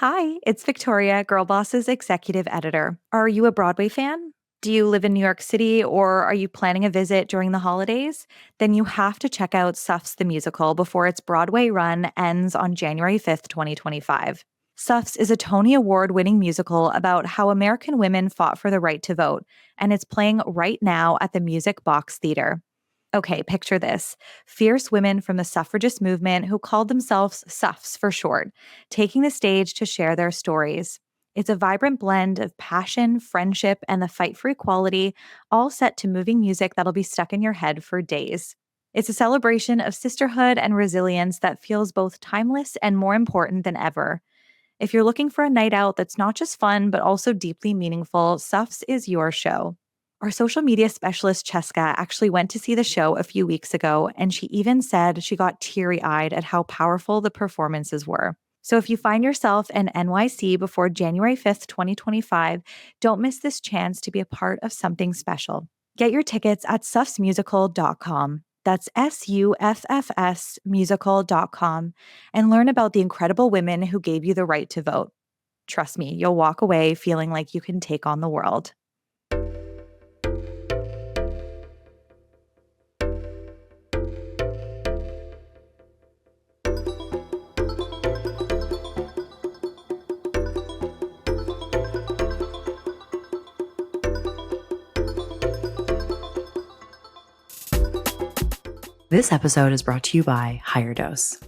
Hi, it's Victoria, Girlboss's executive editor. Are you a Broadway fan? Do you live in New York City or are you planning a visit during the holidays? Then you have to check out Suffs the Musical before its Broadway run ends on January 5th, 2025. Suffs is a Tony Award winning musical about how American women fought for the right to vote, and it's playing right now at the Music Box Theater. Okay, picture this: fierce women from the suffragist movement who called themselves Suffs for short, taking the stage to share their stories. It's a vibrant blend of passion, friendship, and the fight for equality, all set to moving music that'll be stuck in your head for days. It's a celebration of sisterhood and resilience that feels both timeless and more important than ever. If you're looking for a night out that's not just fun, but also deeply meaningful, Suffs is your show. Our social media specialist, Cheska, actually went to see the show a few weeks ago, and she even said she got teary eyed at how powerful the performances were. So if you find yourself in NYC before January 5th, 2025, don't miss this chance to be a part of something special. Get your tickets at suffsmusical.com. That's SUFFS musical.com and learn about the incredible women who gave you the right to vote. Trust me, you'll walk away feeling like you can take on the world. This episode is brought to you by HigherDOSE.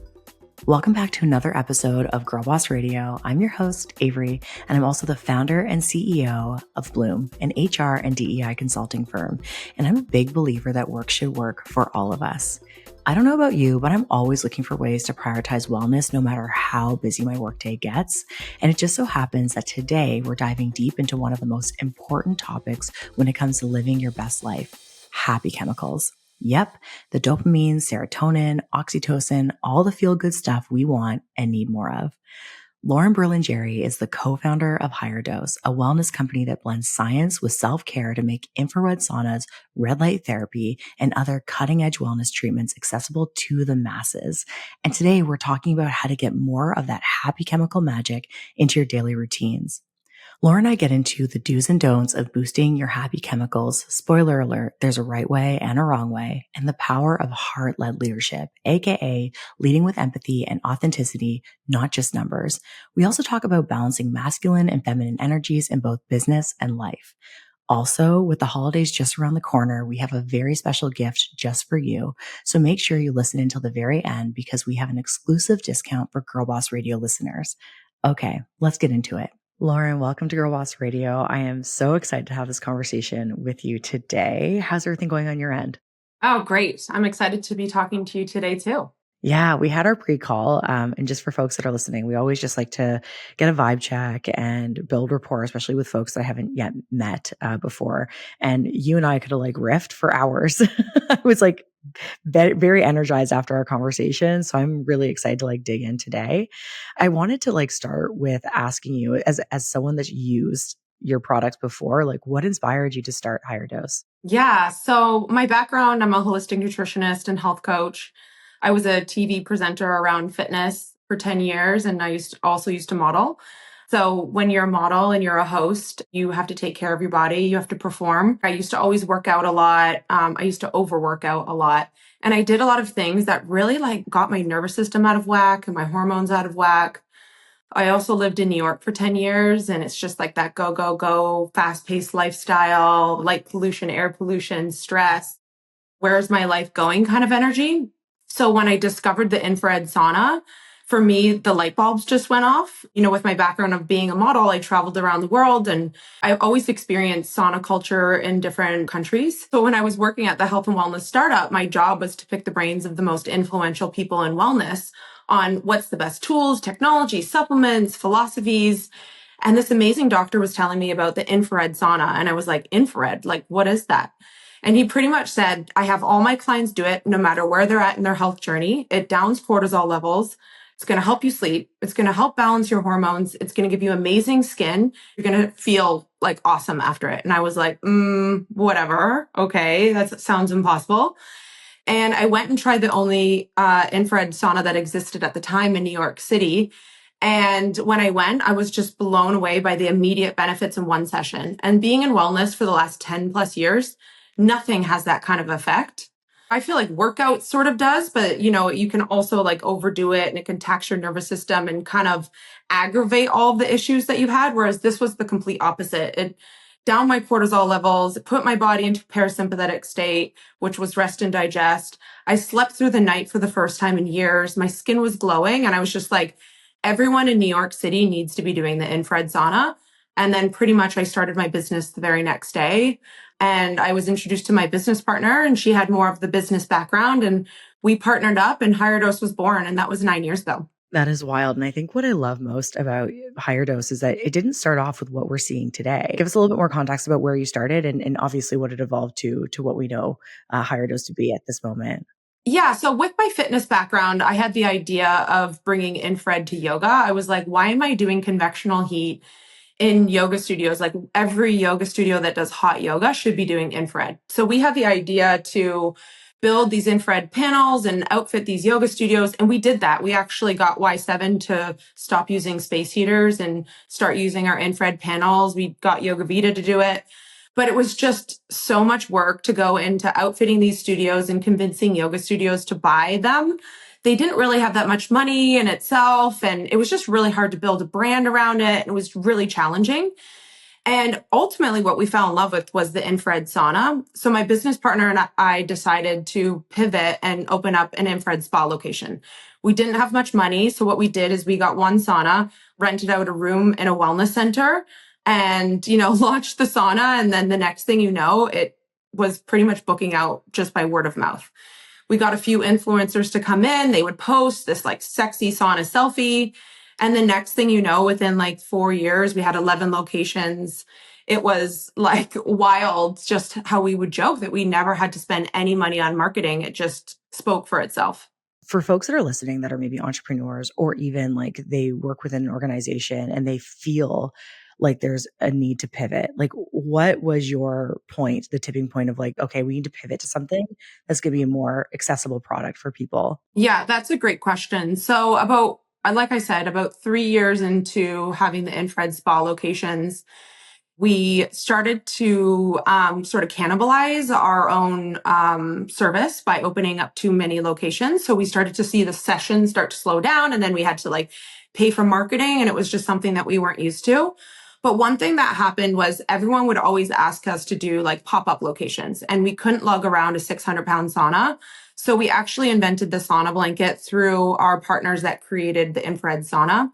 Welcome back to another episode of Girlboss Radio. I'm your host, Avery, and I'm also the founder and CEO of Bloom, an HR and DEI consulting firm. And I'm a big believer that work should work for all of us. I don't know about you, but I'm always looking for ways to prioritize wellness no matter how busy my workday gets. And it just so happens that today we're diving deep into one of the most important topics when it comes to living your best life: happy chemicals. Yep, the dopamine, serotonin, oxytocin, all the feel-good stuff we want and need more of. Lauren Berlingeri is the co-founder of HigherDOSE, a wellness company that blends science with self-care to make infrared saunas, red light therapy, and other cutting-edge wellness treatments accessible to the masses. And today we're talking about how to get more of that happy chemical magic into your daily routines. Laura and I get into the do's and don'ts of boosting your happy chemicals. Spoiler alert, there's a right way and a wrong way, and the power of heart-led leadership, aka leading with empathy and authenticity, not just numbers. We also talk about balancing masculine and feminine energies in both business and life. Also, with the holidays just around the corner, we have a very special gift just for you. So make sure you listen until the very end because we have an exclusive discount for Girlboss Radio listeners. Okay, let's get into it. Lauren, welcome to Girlboss Radio. I am so excited to have this conversation with you today. How's everything going on your end? Oh, great. I'm excited to be talking to you today too. Yeah, we had our pre-call. And just for folks that are listening, we always just like to get a vibe check and build rapport, especially with folks that I haven't yet met before. And you and I could have like riffed for hours. I was like very, very energized after our conversation. So I'm really excited to like dig in today. I wanted to like start with asking you as someone that's used your products before, like what inspired you to start HigherDOSE? Yeah. So my background, I'm a holistic nutritionist and health coach. I was a TV presenter around fitness for 10 years, and I also used to model. So when you're a model and you're a host, you have to take care of your body. You have to perform. I used to always work out a lot. I used to overwork out a lot. And I did a lot of things that really like got my nervous system out of whack and my hormones out of whack. I also lived in New York for 10 years, and it's just like that go, go, go, fast paced lifestyle, light pollution, air pollution, stress. Where's my life going kind of energy. So when I discovered the infrared sauna, for me, the light bulbs just went off. You know, with my background of being a model, I traveled around the world and I always experienced sauna culture in different countries. So when I was working at the health and wellness startup, my job was to pick the brains of the most influential people in wellness on what's the best tools, technology, supplements, philosophies. And this amazing doctor was telling me about the infrared sauna. And I was like, infrared, like, what is that? And he pretty much said, I have all my clients do it no matter where they're at in their health journey. It downs cortisol levels. It's going to help you sleep. It's going to help balance your hormones. It's going to give you amazing skin. You're going to feel like awesome after it. And I was like, whatever. Okay. That sounds impossible. And I went and tried the only infrared sauna that existed at the time in New York City. And when I went, I was just blown away by the immediate benefits in one session. And being in wellness for the last 10 plus years, nothing has that kind of effect. I feel like workout sort of does, but you can also like overdo it and it can tax your nervous system and kind of aggravate all the issues that you had. Whereas this was the complete opposite. It down my cortisol levels, it put my body into parasympathetic state, which was rest and digest. I slept through the night for the first time in years. My skin was glowing. And I was just like, everyone in New York City needs to be doing the infrared sauna. And then pretty much I started my business the very next day. And I was introduced to my business partner and she had more of the business background and we partnered up and HigherDOSE was born. And that was 9 years ago. That is wild. And I think what I love most about HigherDOSE is that it didn't start off with what we're seeing today. Give us a little bit more context about where you started and obviously what it evolved to what we know HigherDOSE to be at this moment. Yeah. So with my fitness background, I had the idea of bringing infrared to yoga. I was like, why am I doing convectional heat in yoga studios? Like every yoga studio that does hot yoga should be doing infrared. So we had the idea to build these infrared panels and outfit these yoga studios. And we did that. We actually got Y7 to stop using space heaters and start using our infrared panels. We got Yoga Vita to do it. But it was just so much work to go into outfitting these studios and convincing yoga studios to buy them. They didn't really have that much money in itself. And it was just really hard to build a brand around it. It was really challenging. And ultimately, what we fell in love with was the infrared sauna. So my business partner and I decided to pivot and open up an infrared spa location. We didn't have much money. So what we did is we got one sauna, rented out a room in a wellness center and, launched the sauna. And then the next thing you know, it was pretty much booking out just by word of mouth. We got a few influencers to come in. They would post this like sexy sauna selfie. And the next thing you know, within like 4 years, we had 11 locations. It was like wild, just how we would joke that we never had to spend any money on marketing. It just spoke for itself. For folks that are listening that are maybe entrepreneurs or even like they work within an organization and they feel like there's a need to pivot, like what was your point, the tipping point of like, okay, we need to pivot to something that's going to be a more accessible product for people? Yeah, that's a great question. So like I said, about 3 years into having the infrared spa locations, we started to sort of cannibalize our own service by opening up too many locations. So we started to see the sessions start to slow down and then we had to like pay for marketing and it was just something that we weren't used to. But one thing that happened was everyone would always ask us to do like pop-up locations and we couldn't lug around a 600-pound sauna. So we actually invented the sauna blanket through our partners that created the infrared sauna.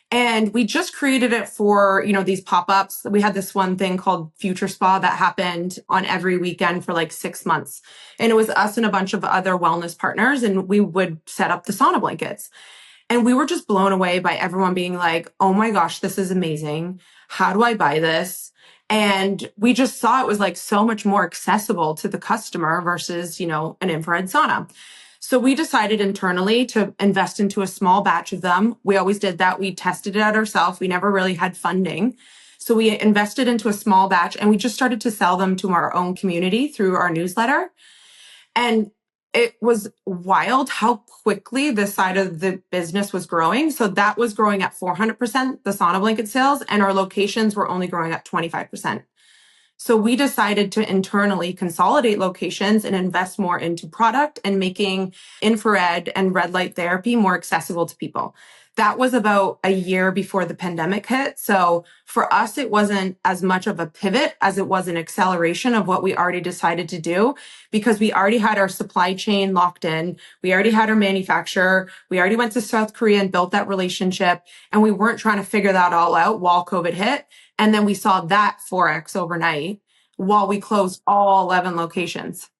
And we just created it for, these pop-ups. We had this one thing called Future Spa that happened on every weekend for like 6 months. And it was us and a bunch of other wellness partners. And we would set up the sauna blankets. And we were just blown away by everyone being like, oh my gosh, this is amazing. How do I buy this? And we just saw it was like so much more accessible to the customer versus, an infrared sauna. So we decided internally to invest into a small batch of them. We always did that. We tested it out ourselves. We never really had funding. So we invested into a small batch and we just started to sell them to our own community through our newsletter. And it was wild how quickly this side of the business was growing. So that was growing at 400%, the sauna blanket sales, and our locations were only growing at 25%. So we decided to internally consolidate locations and invest more into product and making infrared and red light therapy more accessible to people. That was about a year before the pandemic hit. So for us, it wasn't as much of a pivot as it was an acceleration of what we already decided to do because we already had our supply chain locked in. We already had our manufacturer. We already went to South Korea and built that relationship. And we weren't trying to figure that all out while COVID hit. And then we saw that 4x overnight while we closed all 11 locations.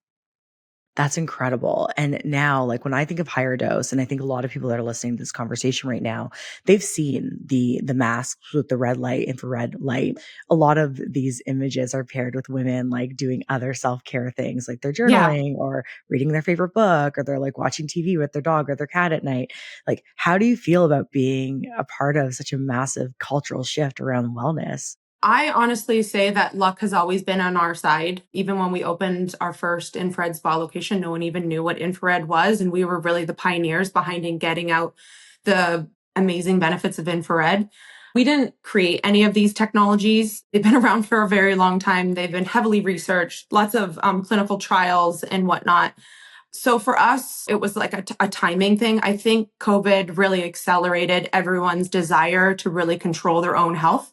That's incredible. And now, like when I think of HigherDOSE, and I think a lot of people that are listening to this conversation right now, they've seen the masks with the red light, infrared light. A lot of these images are paired with women like doing other self-care things, like they're Yeah. journaling or reading their favorite book, or they're like watching TV with their dog or their cat at night. Like, how do you feel about being a part of such a massive cultural shift around wellness? I honestly say that luck has always been on our side. Even when we opened our first infrared spa location, no one even knew what infrared was. And we were really the pioneers behind in getting out the amazing benefits of infrared. We didn't create any of these technologies. They've been around for a very long time. They've been heavily researched, lots of clinical trials and whatnot. So for us, it was like a timing thing. I think COVID really accelerated everyone's desire to really control their own health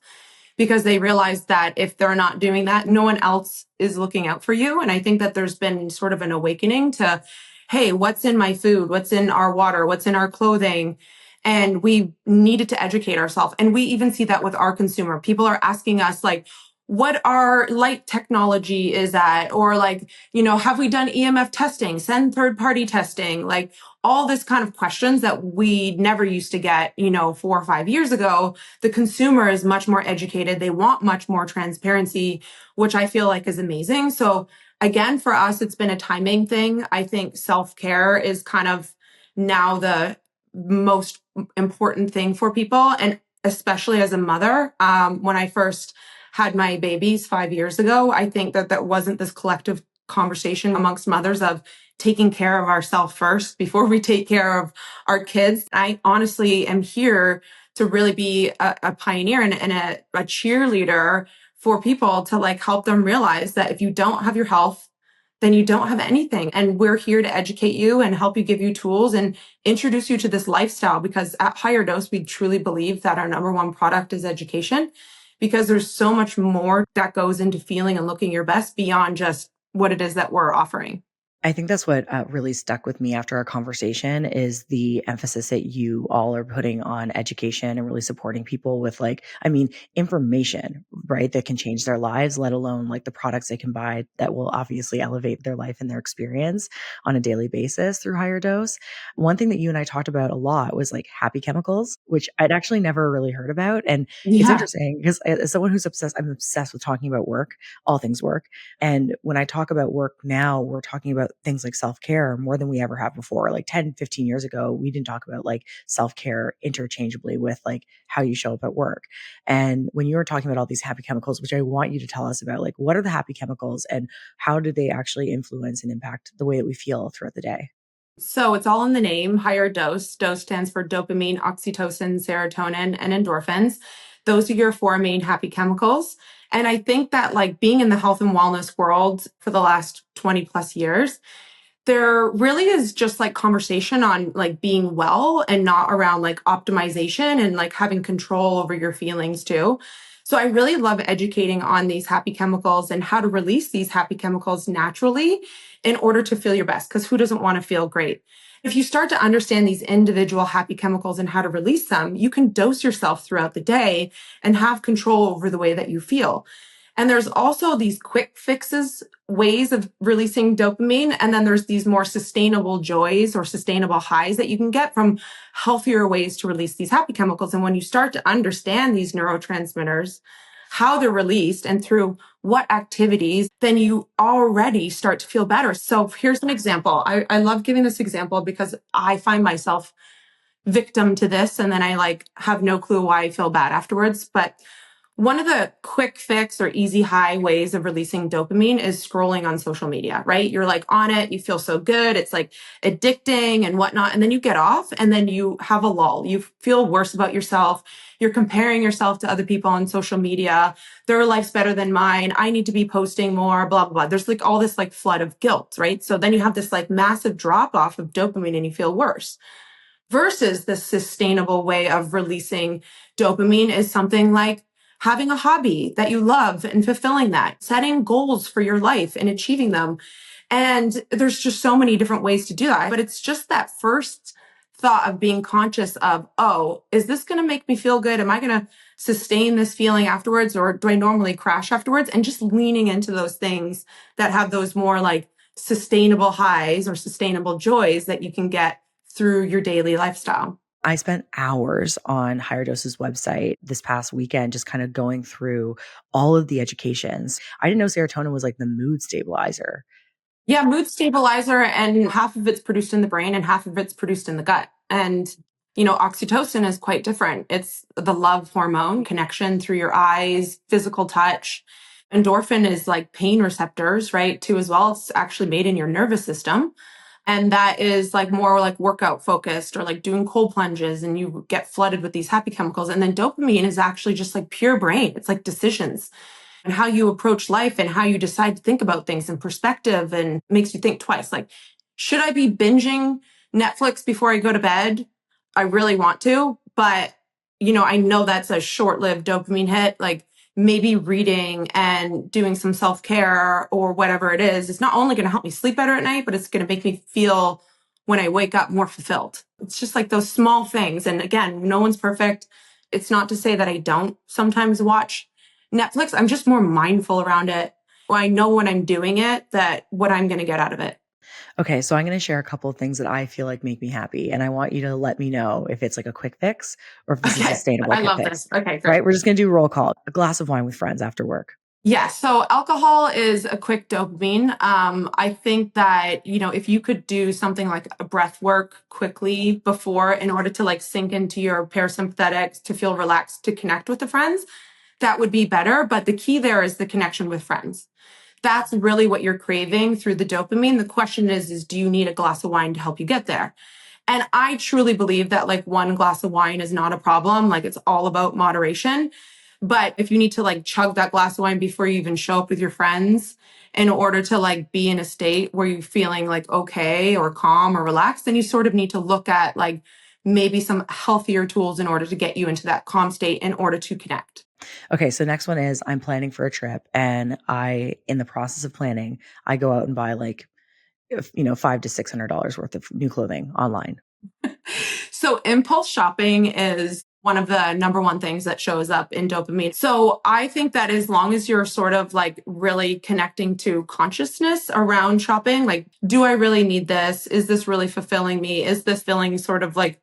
because they realized that if they're not doing that, no one else is looking out for you. And I think that there's been sort of an awakening to, hey, what's in my food? What's in our water? What's in our clothing? And we needed to educate ourselves. And we even see that with our consumer. People are asking us like, what our light technology is at, or like, have we done EMF testing, send third party testing, like all this kind of questions that we never used to get, 4 or 5 years ago. The consumer is much more educated. They want much more transparency, which I feel like is amazing. So again, for us, it's been a timing thing. I think self-care is kind of now the most important thing for people. And especially as a mother, when I first had my babies 5 years ago, I think that wasn't this collective conversation amongst mothers of taking care of ourselves first before we take care of our kids. I honestly am here to really be a pioneer and a cheerleader for people to like help them realize that if you don't have your health, then you don't have anything. And we're here to educate you and help you, give you tools and introduce you to this lifestyle, because at HigherDOSE, we truly believe that our number one product is education, because there's so much more that goes into feeling and looking your best beyond just what it is that we're offering. I think that's what really stuck with me after our conversation is the emphasis that you all are putting on education and really supporting people with information, right? That can change their lives, let alone like the products they can buy that will obviously elevate their life and their experience on a daily basis through HigherDOSE. One thing that you and I talked about a lot was like happy chemicals, which I'd actually never really heard about. And it's Yeah. interesting because as someone who's obsessed, I'm obsessed with talking about work, all things work. And when I talk about work now, we're talking about things like self-care more than we ever have before. Like 10, 15 years ago, we didn't talk about like self-care interchangeably with like how you show up at work. And when you were talking about all these happy chemicals, which I want you to tell us about, like what are the happy chemicals and how do they actually influence and impact the way that we feel throughout the day? So it's all in the name, higher dose. Dose stands for dopamine, oxytocin, serotonin, and endorphins. Those are your four main happy chemicals. And I think that like being in the health and wellness world for the last 20 plus years, there really is just like conversation on like being well and not around like optimization and like having control over your feelings too. So I really love educating on these happy chemicals and how to release these happy chemicals naturally in order to feel your best. Because who doesn't want to feel great? If you start to understand these individual happy chemicals and how to release them, you can dose yourself throughout the day and have control over the way that you feel. And there's also these quick fixes, ways of releasing dopamine. And then there's these more sustainable joys or sustainable highs that you can get from healthier ways to release these happy chemicals. And when you start to understand these neurotransmitters, how they're released and through what activities, then you already start to feel better. So here's an example. I love giving this example because I find myself victim to this and then I like have no clue why I feel bad afterwards. But one of the quick fix or easy high ways of releasing dopamine is scrolling on social media, right? You're like on it, you feel so good. It's like addicting and whatnot. And then you get off and then you have a lull. You feel worse about yourself. You're comparing yourself to other people on social media. Their life's better than mine. I need to be posting more, blah, blah, blah. There's like all this like flood of guilt, right? So then you have this like massive drop off of dopamine and you feel worse. Versus the sustainable way of releasing dopamine is something like having a hobby that you love and fulfilling that, setting goals for your life and achieving them. And there's just so many different ways to do that. But it's just that first thought of being conscious of, oh, is this going to make me feel good? Am I going to sustain this feeling afterwards? Or do I normally crash afterwards? And just leaning into those things that have those more like sustainable highs or sustainable joys that you can get through your daily lifestyle. I spent hours on HigherDOSE's website this past weekend, just kind of going through all of the educations. I didn't know serotonin was like the mood stabilizer. Yeah, mood stabilizer, and half of it's produced in the brain and half of it's produced in the gut. And, oxytocin is quite different. It's the love hormone connection through your eyes, physical touch. Endorphin is like pain receptors, right? Too, as well. It's actually made in your nervous system. And that is like more like workout focused or like doing cold plunges and you get flooded with these happy chemicals. And then dopamine is actually just like pure brain. It's like decisions and how you approach life and how you decide to think about things and perspective, and makes you think twice. Like, should I be binging Netflix before I go to bed? I really want to, but I know that's a short-lived dopamine hit. Like maybe reading and doing some self-care or whatever it is, it's not only going to help me sleep better at night, but it's going to make me feel when I wake up more fulfilled. It's just like those small things. And again, no one's perfect. It's not to say that I don't sometimes watch Netflix. I'm just more mindful around it. I know when I'm doing it, that what I'm going to get out of it. Okay, so I'm going to share a couple of things that I feel like make me happy, and I want you to let me know if it's like a quick fix or if this is Okay. sustainable I quick love fix. this. Okay, great. Right? We're just going to do roll call. A glass of wine with friends after work. Yeah, so alcohol is a quick dopamine. I think that, if you could do something like a breath work quickly before in order to like sink into your parasympathetics, to feel relaxed, to connect with the friends, that would be better. But the key there is the connection with friends. That's really what you're craving through the dopamine. The question is do you need a glass of wine to help you get there? And I truly believe that like one glass of wine is not a problem. Like it's all about moderation. But if you need to like chug that glass of wine before you even show up with your friends in order to like be in a state where you're feeling like okay or calm or relaxed, then you sort of need to look at like maybe some healthier tools in order to get you into that calm state in order to connect. Okay, so next one is I'm planning for a trip, and in the process of planning, I go out and buy like, $500 to $600 worth of new clothing online. So impulse shopping is one of the number one things that shows up in dopamine. So I think that as long as you're sort of like really connecting to consciousness around shopping, like, do I really need this? Is this really fulfilling me? Is this feeling sort of like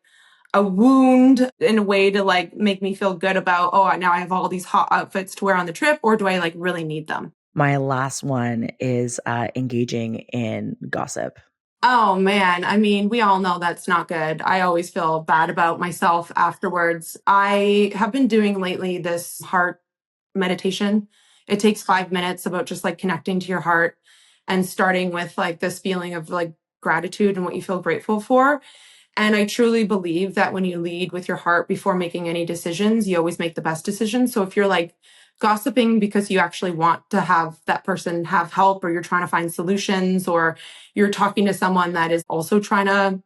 a wound in a way to like make me feel good about, oh, now I have all these hot outfits to wear on the trip, or do I like really need them? My last one is engaging in gossip. Oh man, I mean, we all know that's not good. I always feel bad about myself afterwards. I have been doing lately this heart meditation. It takes 5 minutes about just like connecting to your heart and starting with like this feeling of like gratitude and what you feel grateful for. And I truly believe that when you lead with your heart before making any decisions, you always make the best decisions. So if you're like gossiping because you actually want to have that person have help, or you're trying to find solutions, or you're talking to someone that is also trying to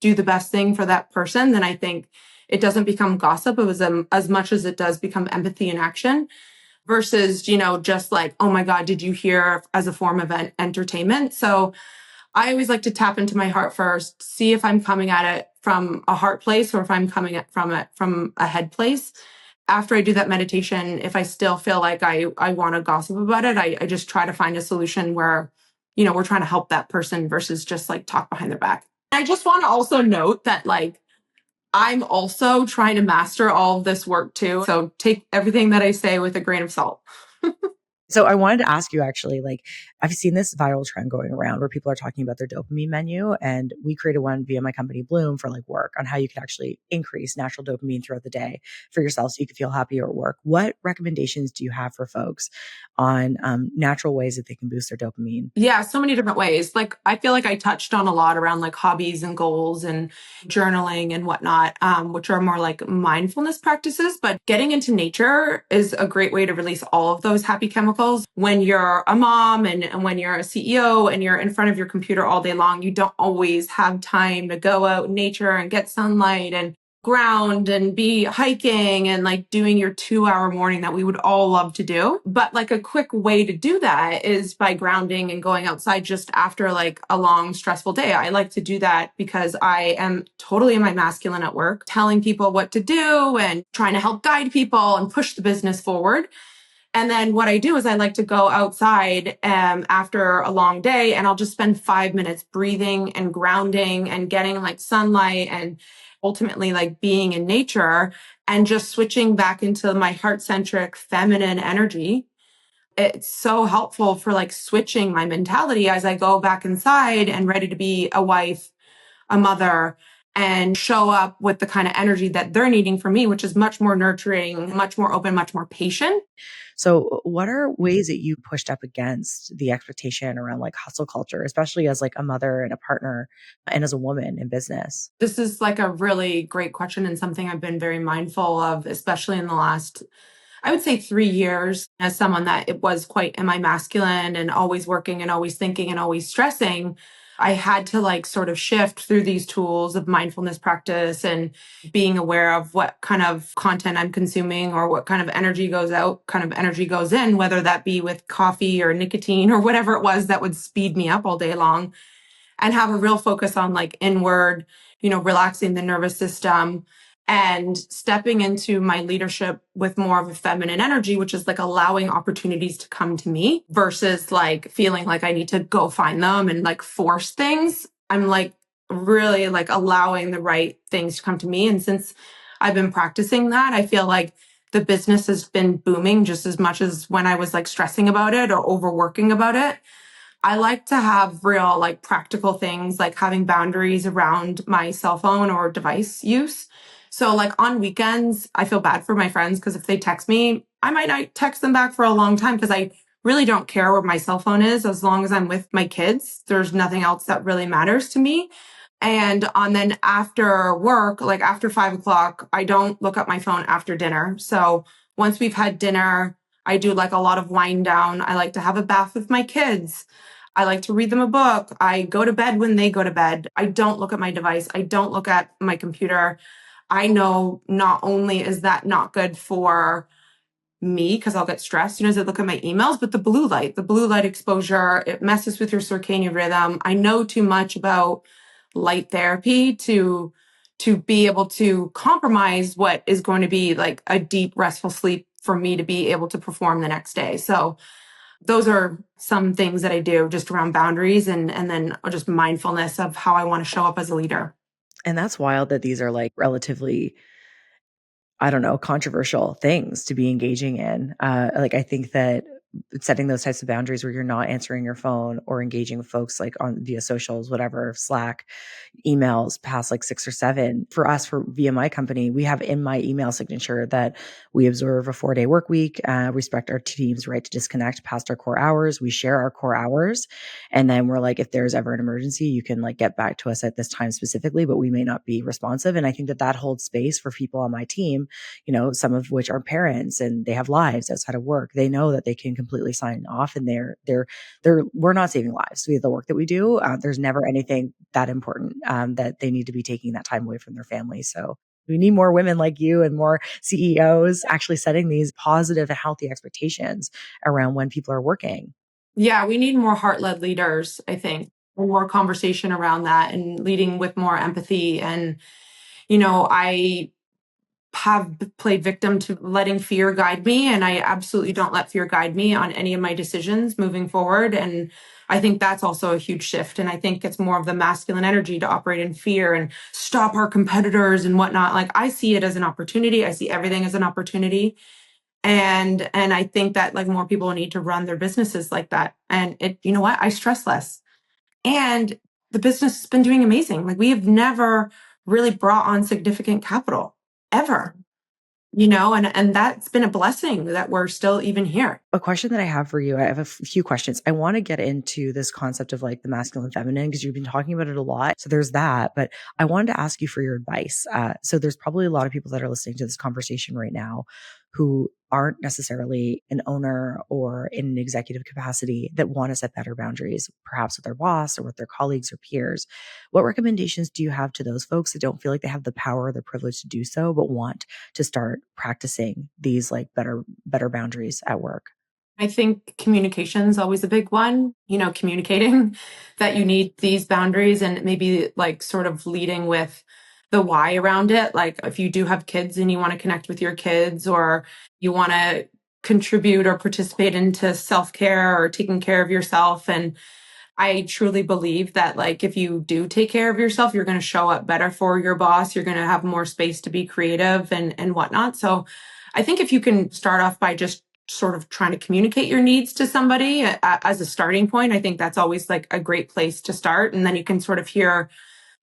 do the best thing for that person, then I think it doesn't become gossip as much as it does become empathy in action versus, just like, oh my God, did you hear, as a form of entertainment. So I always like to tap into my heart first, see if I'm coming at it from a heart place or if I'm coming at it from a head place. After I do that meditation, if I still feel like I want to gossip about it, I just try to find a solution where, we're trying to help that person versus just like talk behind their back. I just want to also note that like I'm also trying to master all of this work too. So take everything that I say with a grain of salt. So I wanted to ask you actually, like, I've seen this viral trend going around where people are talking about their dopamine menu. And we created one via my company Bloom for like work on how you could actually increase natural dopamine throughout the day for yourself so you could feel happier at work. What recommendations do you have for folks on natural ways that they can boost their dopamine? Yeah, so many different ways. Like, I feel like I touched on a lot around like hobbies and goals and journaling and whatnot, which are more like mindfulness practices. But getting into nature is a great way to release all of those happy chemicals. When you're a mom and when you're a CEO and you're in front of your computer all day long, you don't always have time to go out in nature and get sunlight and ground and be hiking and like doing your 2 hour morning that we would all love to do. But like a quick way to do that is by grounding and going outside just after like a long, stressful day. I like to do that because I am totally in my masculine at work, telling people what to do and trying to help guide people and push the business forward. And then what I do is I like to go outside after a long day, and I'll just spend 5 minutes breathing and grounding and getting like sunlight and ultimately like being in nature and just switching back into my heart-centric feminine energy. It's so helpful for like switching my mentality as I go back inside and ready to be a wife, a mother, and show up with the kind of energy that they're needing from me, which is much more nurturing, much more open, much more patient. So what are ways that you pushed up against the expectation around like hustle culture, especially as like a mother and a partner and as a woman in business? This is like a really great question and something I've been very mindful of, especially in the last, I would say 3 years, as someone that it was quite am I masculine and always working and always thinking and always stressing. I had to like sort of shift through these tools of mindfulness practice and being aware of what kind of content I'm consuming or what kind of energy goes out, kind of energy goes in, whether that be with coffee or nicotine or whatever it was that would speed me up all day long, and have a real focus on like inward, relaxing the nervous system and stepping into my leadership with more of a feminine energy, which is like allowing opportunities to come to me versus like feeling like I need to go find them and like force things. I'm like really like allowing the right things to come to me. And since I've been practicing that, I feel like the business has been booming just as much as when I was like stressing about it or overworking about it. I like to have real, like practical things, like having boundaries around my cell phone or device use. So, like on weekends, I feel bad for my friends because if they text me, I might not text them back for a long time because I really don't care where my cell phone is as long as I'm with my kids. There's nothing else that really matters to me. And then after work, like after 5 o'clock, I don't look at my phone after dinner. So once we've had dinner, I do like a lot of wind down. I like to have a bath with my kids. I like to read them a book. I go to bed when they go to bed. I don't look at my device. I don't look at my computer. I know not only is that not good for me because I'll get stressed, as I look at my emails, but the blue light exposure, it messes with your circadian rhythm. I know too much about light therapy to be able to compromise what is going to be like a deep restful sleep for me to be able to perform the next day. So those are some things that I do just around boundaries and then just mindfulness of how I want to show up as a leader. And that's wild that these are like relatively, I don't know, controversial things to be engaging in. Like I think that setting those types of boundaries where you're not answering your phone or engaging with folks like on via socials, whatever, Slack, emails past like 6 or 7. For us, for via my company, we have in my email signature that we observe a 4-day work week, respect our team's right to disconnect past our core hours. We share our core hours. And then we're like, if there's ever an emergency, you can like get back to us at this time specifically, but we may not be responsive. And I think that that holds space for people on my team, some of which are parents and they have lives outside of work. They know that they can completely sign off and we're not saving lives via the work that we do. There's never anything that important that they need to be taking that time away from their families. So we need more women like you and more CEOs actually setting these positive and healthy expectations around when people are working. Yeah, we need more heart-led leaders, I think, and more conversation around that and leading with more empathy. And, I have played victim to letting fear guide me, and I absolutely don't let fear guide me on any of my decisions moving forward. And I think that's also a huge shift. And I think it's more of the masculine energy to operate in fear and stop our competitors and whatnot. Like I see it as an opportunity. I see everything as an opportunity. And I think that like more people need to run their businesses like that. And you know what? I stress less. And the business has been doing amazing. Like we have never really brought on significant capital ever, and that's been a blessing that we're still even here. A question that I have for you, I have a few questions. I want to get into this concept of like the masculine and feminine because you've been talking about it a lot. So there's that, but I wanted to ask you for your advice. So there's probably a lot of people that are listening to this conversation right now who aren't necessarily an owner or in an executive capacity that want to set better boundaries, perhaps with their boss or with their colleagues or peers. What recommendations do you have to those folks that don't feel like they have the power or the privilege to do so, but want to start practicing these like better boundaries at work? I think communication is always a big one, communicating that you need these boundaries and maybe like sort of leading with the why around it. Like if you do have kids and you want to connect with your kids or you want to contribute or participate into self-care or taking care of yourself. And I truly believe that like if you do take care of yourself, you're going to show up better for your boss. You're going to have more space to be creative and whatnot. So I think if you can start off by just sort of trying to communicate your needs to somebody as a starting point, I think that's always like a great place to start. And then you can sort of hear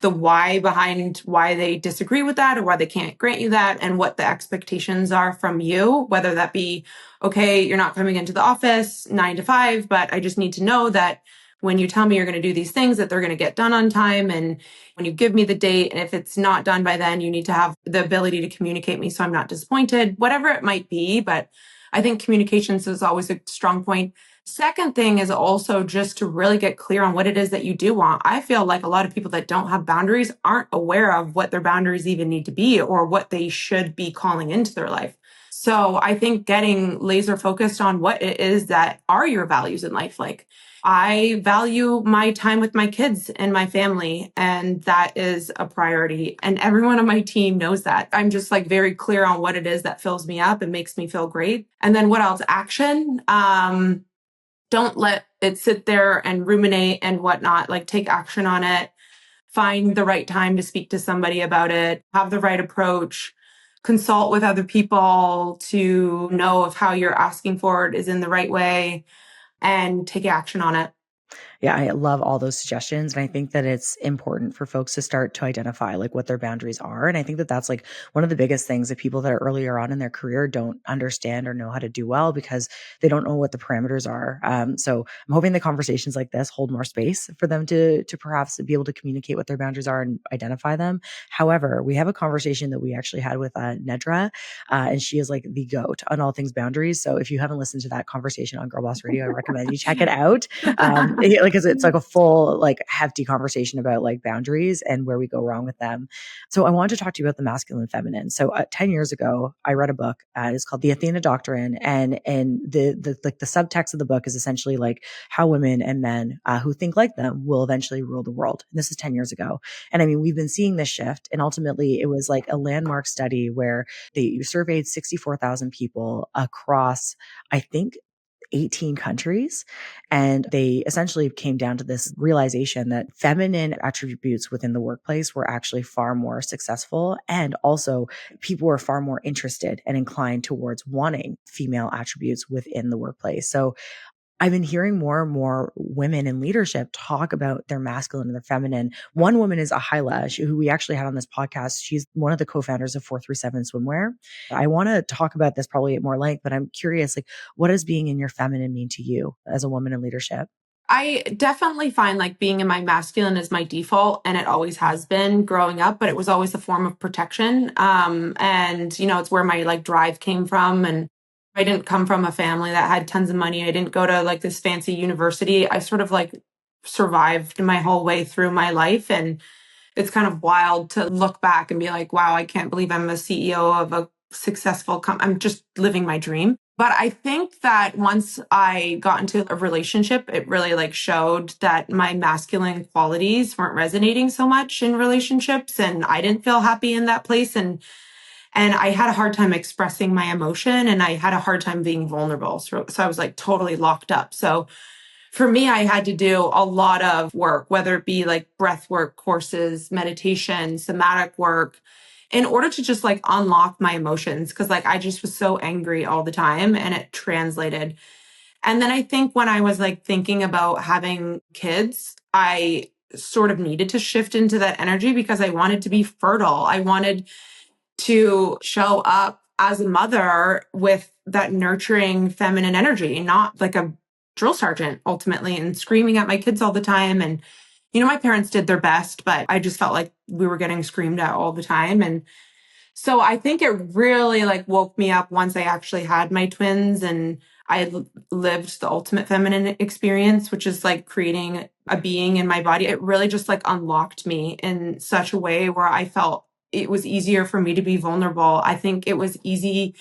the why behind why they disagree with that or why they can't grant you that, and what the expectations are from you, whether that be, okay, you're not coming into the office 9 to 5, but I just need to know that when you tell me you're going to do these things, that they're going to get done on time. And when you give me the date, and if it's not done by then, you need to have the ability to communicate me so I'm not disappointed, whatever it might be. But I think communications is always a strong point. Second thing is also just to really get clear on what it is that you do want. I feel like a lot of people that don't have boundaries aren't aware of what their boundaries even need to be or what they should be calling into their life. So I think getting laser focused on what it is that are your values in life. Like, I value my time with my kids and my family, and that is a priority. And everyone on my team knows that. I'm just like very clear on what it is that fills me up and makes me feel great. And then what else? Action. Don't let it sit there and ruminate and whatnot. Like, take action on it. Find the right time to speak to somebody about it. Have the right approach. Consult with other people to know if how you're asking for it is in the right way, and take action on it. Yeah, I love all those suggestions. And I think that it's important for folks to start to identify like what their boundaries are. And I think that that's like one of the biggest things that people that are earlier on in their career don't understand or know how to do well because they don't know what the parameters are. So I'm hoping the conversations like this hold more space for them to perhaps be able to communicate what their boundaries are and identify them. However, we have a conversation that we actually had with Nedra, and she is like the GOAT on all things boundaries. So if you haven't listened to that conversation on Girlboss Radio, I recommend you check it out. Because it's like a full, like hefty conversation about like boundaries and where we go wrong with them. So I wanted to talk to you about the masculine and feminine. So 10 years ago, I read a book. It's called The Athena Doctrine. And the subtext of the book is essentially like how women and men who think like them will eventually rule the world. And this is 10 years ago. And I mean, we've been seeing this shift. And ultimately it was like a landmark study where they surveyed 64,000 people across, I think, 18 countries. And they essentially came down to this realization that feminine attributes within the workplace were actually far more successful. And also people were far more interested and inclined towards wanting female attributes within the workplace. So I've been hearing more and more women in leadership talk about their masculine and their feminine. One woman is Ahila, who we actually had on this podcast. She's one of the co-founders of 437 Swimwear. I want to talk about this probably at more length, but I'm curious, like, what does being in your feminine mean to you as a woman in leadership? I definitely find like being in my masculine is my default, and it always has been growing up, but it was always a form of protection. And it's where my like drive came from. And I didn't come from a family that had tons of money. I didn't go to like this fancy university. I sort of like survived my whole way through my life. And it's kind of wild to look back and be like, wow, I can't believe I'm a CEO of a successful I'm just living my dream. But I think that once I got into a relationship, it really like showed that my masculine qualities weren't resonating so much in relationships, and I didn't feel happy in that place. And I had a hard time expressing my emotion, and I had a hard time being vulnerable. So I was like totally locked up. So for me, I had to do a lot of work, whether it be like breath work courses, meditation, somatic work, in order to just like unlock my emotions. Cause like I just was so angry all the time, and it translated. And then I think when I was like thinking about having kids, I sort of needed to shift into that energy because I wanted to be fertile. I wanted to show up as a mother with that nurturing feminine energy, not like a drill sergeant ultimately, and screaming at my kids all the time. And, my parents did their best, but I just felt like we were getting screamed at all the time. And so I think it really like woke me up once I actually had my twins, and I lived the ultimate feminine experience, which is like creating a being in my body. It really just like unlocked me in such a way where I felt it was easier for me to be vulnerable. I think it was easy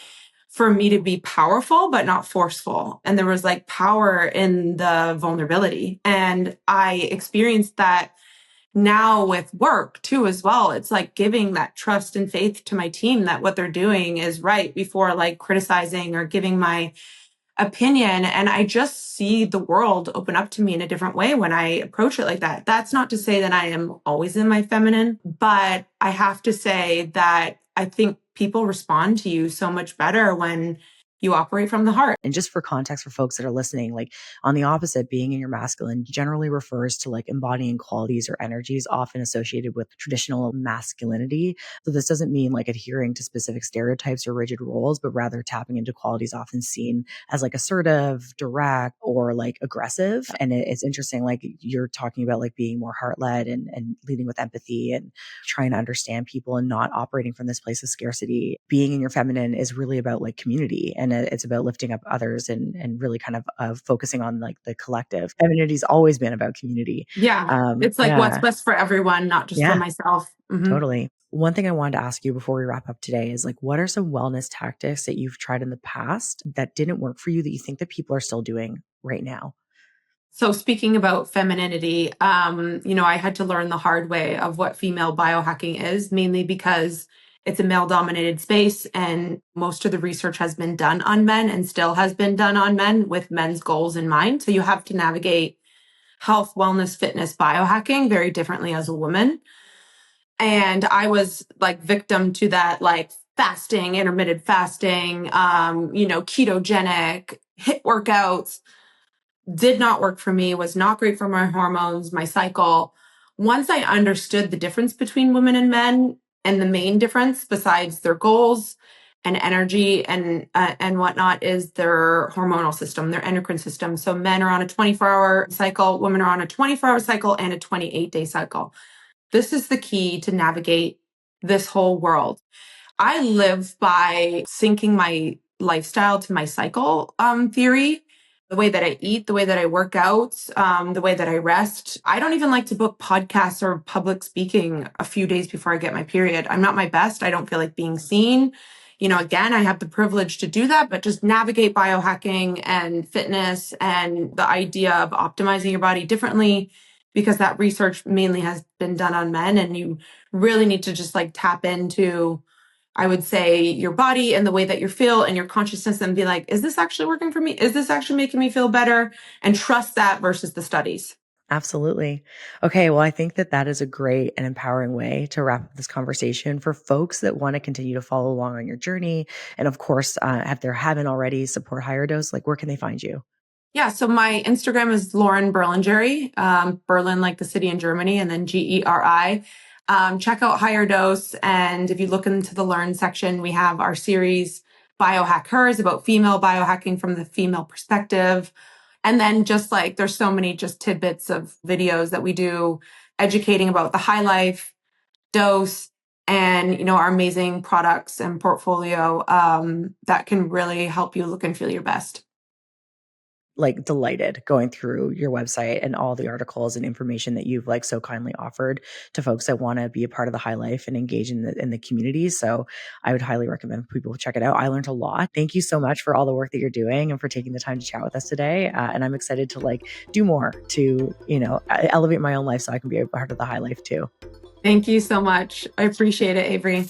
for me to be powerful, but not forceful. And there was like power in the vulnerability. And I experienced that now with work too, as well. It's like giving that trust and faith to my team that what they're doing is right before like criticizing or giving my opinion. And I just see the world open up to me in a different way when I approach it like that. That's not to say that I am always in my feminine, but I have to say that I think people respond to you so much better when you operate from the heart. And just for context for folks that are listening, like on the opposite, being in your masculine generally refers to like embodying qualities or energies often associated with traditional masculinity. So this doesn't mean like adhering to specific stereotypes or rigid roles, but rather tapping into qualities often seen as like assertive, direct, or like aggressive. And it's interesting, like you're talking about like being more heart-led and leading with empathy and trying to understand people and not operating from this place of scarcity. Being in your feminine is really about like community, and it's about lifting up others and really kind of focusing on like the collective. Feminity's always been about community. Yeah. It's like what's best for everyone, not just for myself. Totally. One thing I wanted to ask you before we wrap up today is like, what are some wellness tactics that you've tried in the past that didn't work for you that you think that people are still doing right now? So speaking about femininity, I had to learn the hard way of what female biohacking is, mainly because it's a male dominated space and most of the research has been done on men and still has been done on men with men's goals in mind. So you have to navigate health, wellness, fitness, biohacking very differently as a woman. And I was like victim to that, like fasting, intermittent fasting, ketogenic, HIIT workouts. Did not work for me, was not great for my hormones, my cycle. Once I understood the difference between women and men, and the main difference besides their goals and energy and whatnot is their hormonal system, their endocrine system. So men are on a 24-hour cycle, women are on a 24-hour cycle and a 28-day cycle. This is the key to navigate this whole world. I live by syncing my lifestyle to my cycle theory. The way that I eat, the way that I work out, the way that I rest. I don't even like to book podcasts or public speaking a few days before I get my period. I'm not my best. I don't feel like being seen. Again, I have the privilege to do that, but just navigate biohacking and fitness and the idea of optimizing your body differently, because that research mainly has been done on men, and you really need to just like tap into, I would say, your body and the way that you feel and your consciousness and be like, is this actually working for me? Is this actually making me feel better? And trust that versus the studies. Absolutely. Okay. Well, I think that is a great and empowering way to wrap up this conversation for folks that want to continue to follow along on your journey. And of course, if they haven't already, support HigherDOSE, like where can they find you? Yeah. So my Instagram is Lauren Berlingeri, Berlin, like the city in Germany, and then Geri. Check out HigherDOSE. And if you look into the Learn section, we have our series Biohack Hers about female biohacking from the female perspective. And then just like there's so many just tidbits of videos that we do educating about the high life, dose, and our amazing products and portfolio that can really help you look and feel your best. Like delighted going through your website and all the articles and information that you've like so kindly offered to folks that want to be a part of the high life and engage in the community. So I would highly recommend people check it out. I learned a lot. Thank you so much for all the work that you're doing and for taking the time to chat with us today. And I'm excited to like do more to, elevate my own life so I can be a part of the high life too. Thank you so much. I appreciate it, Avery.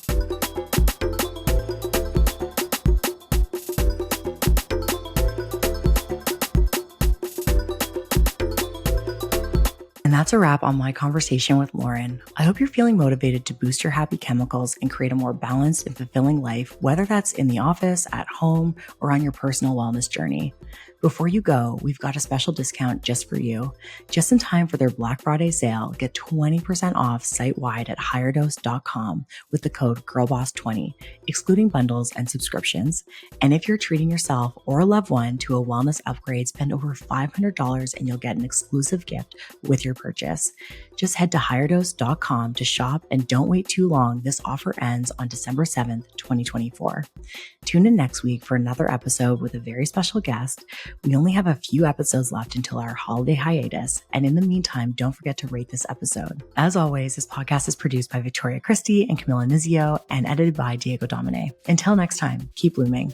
And that's a wrap on my conversation with Lauren. I hope you're feeling motivated to boost your happy chemicals and create a more balanced and fulfilling life, whether that's in the office, at home, or on your personal wellness journey. Before you go, we've got a special discount just for you. Just in time for their Black Friday sale, get 20% off site-wide at HigherDOSE.com with the code GIRLBOSS20, excluding bundles and subscriptions. And if you're treating yourself or a loved one to a wellness upgrade, spend over $500 and you'll get an exclusive gift with your purchase. Just head to HigherDOSE.com to shop and don't wait too long. This offer ends on December 7th, 2024. Tune in next week for another episode with a very special guest. We only have a few episodes left until our holiday hiatus. And in the meantime, don't forget to rate this episode. As always, this podcast is produced by Victoria Christie and Camilla Nizio and edited by Diego Domine. Until next time, keep blooming.